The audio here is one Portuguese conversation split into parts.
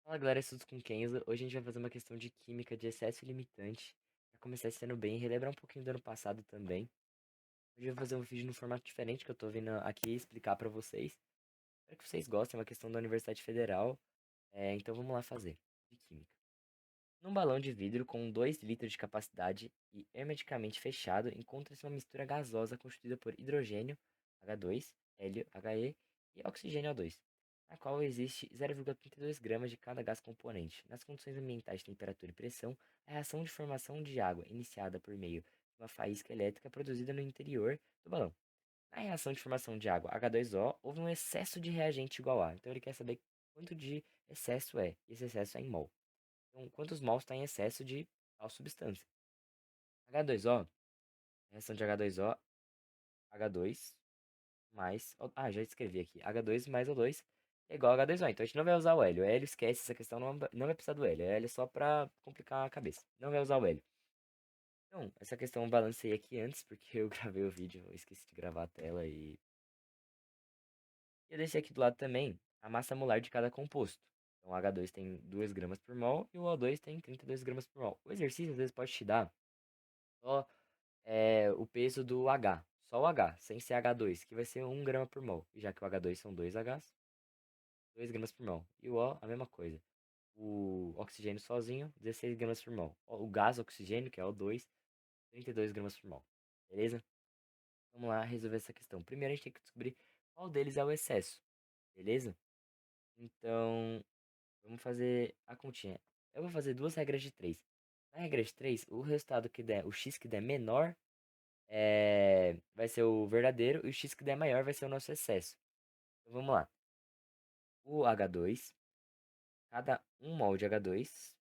Fala galera, estudos com Kenzo. Hoje a gente vai fazer uma questão de química de excesso limitante. Pra começar esse ano bem, relembrar um pouquinho do ano passado também. Hoje eu vou fazer um vídeo no formato diferente que eu tô vindo aqui explicar pra vocês. Espero que vocês gostem, é uma questão da Universidade Federal. Então vamos lá fazer, de química. Num balão de vidro com 2 litros de capacidade e hermeticamente fechado, encontra-se uma mistura gasosa constituída por hidrogênio, H2, hélio, He, e oxigênio, O2, na qual existe 0,32 gramas de cada gás componente. Nas condições ambientais de temperatura e pressão, a reação de formação de água, iniciada por meio de uma faísca elétrica produzida no interior do balão. Na reação de formação de água H2O, houve um excesso de reagente igual a. Então ele quer saber quanto de excesso é, e esse excesso é em mol. Então, quantos mols está em excesso de tal substância? H2O, reação de H2O, H2 mais. Já escrevi aqui. H2 mais O2 é igual a H2O. Então a gente não vai usar o hélio. O hélio esquece essa questão, não vai precisar do hélio. O hélio é só para complicar a cabeça. Não vai usar o hélio. Então, essa questão eu balancei aqui antes, porque eu gravei o vídeo, eu esqueci de gravar a tela e. Eu deixei aqui do lado também a massa molar de cada composto. Então, o H2 tem 2 gramas por mol e o O2 tem 32 gramas por mol. O exercício às vezes pode te dar só o peso do H, só o H, sem ser H2, que vai ser 1 grama por mol. E já que o H2 são 2 Hs, 2 gramas por mol. E o O, a mesma coisa. O oxigênio sozinho, 16 gramas por mol. O gás oxigênio, que é O2, 32 gramas por mol. Beleza? Vamos lá resolver essa questão. Primeiro a gente tem que descobrir qual deles é o excesso. Beleza? Então, vamos fazer a continha. Eu vou fazer duas regras de 3. Na regra de 3, o resultado que der, o x que der menor vai ser o verdadeiro e o x que der maior vai ser o nosso excesso. Então vamos lá. O H2, cada 1 mol de H2,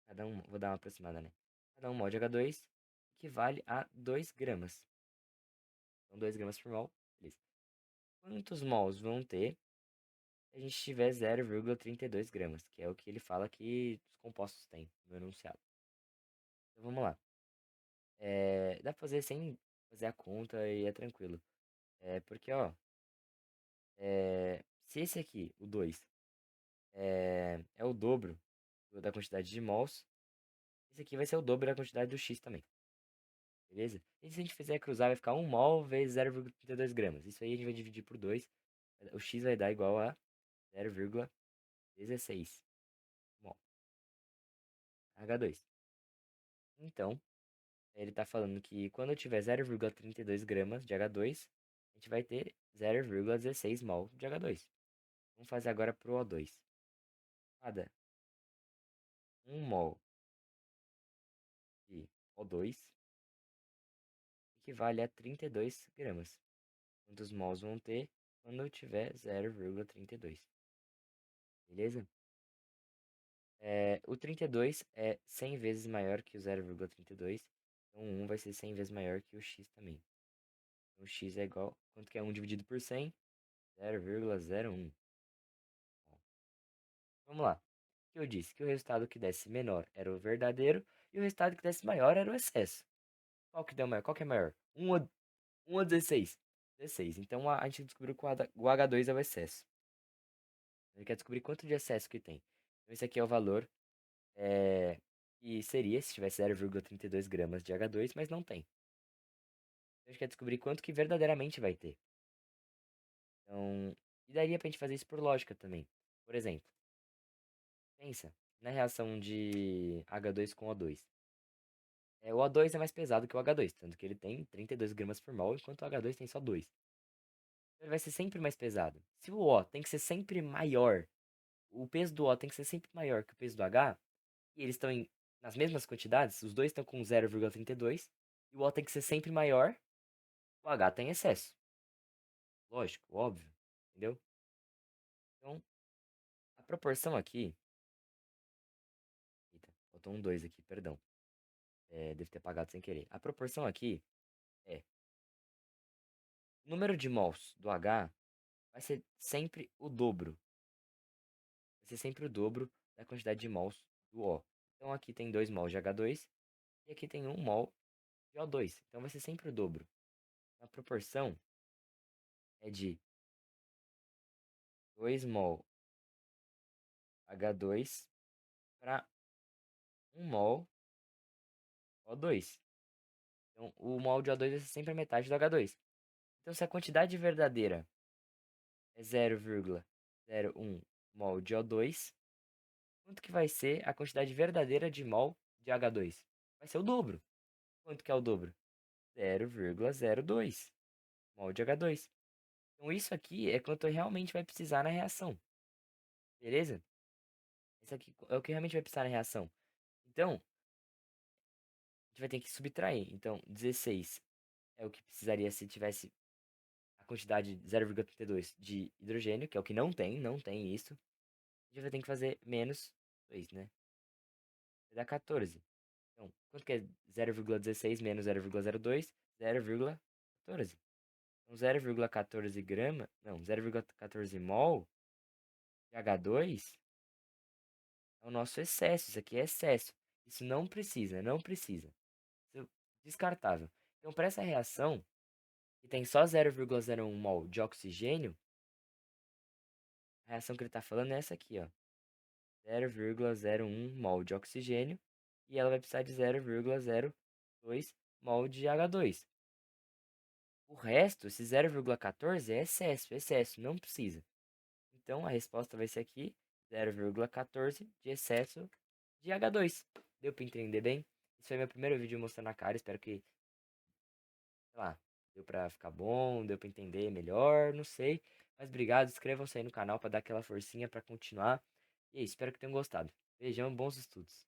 cada um, vou dar uma aproximada, né? Cada 1 mol de H2 equivale a 2 gramas. Então 2 gramas por mol, beleza. Quantos mols vão ter se a gente tiver 0,32 gramas, que é o que ele fala que os compostos têm no enunciado. Então vamos lá. Dá pra fazer sem fazer a conta e é tranquilo. Porque, ó, se esse aqui, o 2 é o dobro da quantidade de mols, esse aqui vai ser o dobro da quantidade do X também, beleza? E se a gente fizer cruzar, vai ficar 1 mol vezes 0,32 gramas. Isso aí a gente vai dividir por 2. O X vai dar igual a 0,16 mol. H2. Então, ele está falando que quando eu tiver 0,32 gramas de H2, a gente vai ter 0,16 mol de H2. Vamos fazer agora para o O2. Cada 1 mol de O2 equivale a 32 gramas. Quantos mols vão ter quando eu tiver 0,32? Beleza? O 32 é 100 vezes maior que o 0,32. Então, 1 vai ser 100 vezes maior que o x também. Então, o x é igual... Quanto que é 1 dividido por 100? 0,01. Vamos lá. O que eu disse? Que o resultado que desse menor era o verdadeiro e o resultado que desse maior era o excesso. Qual que deu maior? Qual que é maior? 1 ou 16? 16. Então a gente descobriu que o H2 é o excesso. Ele quer descobrir quanto de excesso que tem. Então esse aqui é o valor que seria se tivesse 0,32 gramas de H2, mas não tem. Então a gente quer descobrir quanto que verdadeiramente vai ter. Então, e daria pra gente fazer isso por lógica também. Por exemplo, pensa na reação de H2 com O2. O O2 é mais pesado que o H2, tanto que ele tem 32 gramas por mol, enquanto o H2 tem só 2. Então ele vai ser sempre mais pesado. Se o O tem que ser sempre maior, o peso do O tem que ser sempre maior que o peso do H, e eles estão nas mesmas quantidades, os dois estão com 0,32, e o O tem que ser sempre maior, o H tem excesso. Lógico, óbvio, entendeu? Então, a proporção aqui. Eita, faltou um 2 aqui, perdão. Deve ter apagado sem querer. A proporção aqui é o número de mols do H vai ser sempre o dobro. Vai ser sempre o dobro da quantidade de mols do O. Então aqui tem 2 mols de H2 e aqui tem 1 mol de O2. Então vai ser sempre o dobro. A proporção é de 2 mol H2 para 1 mol O2. Então, o mol de O2 vai ser sempre a metade do H2. Então, se a quantidade verdadeira é 0,01 mol de O2, quanto que vai ser a quantidade verdadeira de mol de H2? Vai ser o dobro. Quanto que é o dobro? 0,02 mol de H2. Então, isso aqui é quanto realmente vai precisar na reação. Beleza? Isso aqui é o que realmente vai precisar na reação. Então, a gente vai ter que subtrair. Então, 16 é o que precisaria se tivesse a quantidade 0,32 de hidrogênio, que é o que não tem isso. A gente vai ter que fazer menos 2, né? Vai dar 14. Então, quanto que é 0,16 menos 0,02? 0,14. Então, 0,14 grama, não, 0,14 mol de H2 é o nosso excesso. Isso aqui é excesso. Isso não precisa, não precisa. Isso é descartável. Então, para essa reação, que tem só 0,01 mol de oxigênio, a reação que ele está falando é essa aqui, ó. 0,01 mol de oxigênio e ela vai precisar de 0,02 mol de H2. O resto, esse 0,14 é excesso, excesso, não precisa. Então a resposta vai ser aqui 0,14 de excesso de H2. Deu para entender bem? Esse foi meu primeiro vídeo mostrando a cara, espero que, sei lá, deu pra ficar bom, deu pra entender melhor, não sei. Mas obrigado, inscrevam-se aí no canal pra dar aquela forcinha pra continuar. E é isso, espero que tenham gostado. Beijão, bons estudos.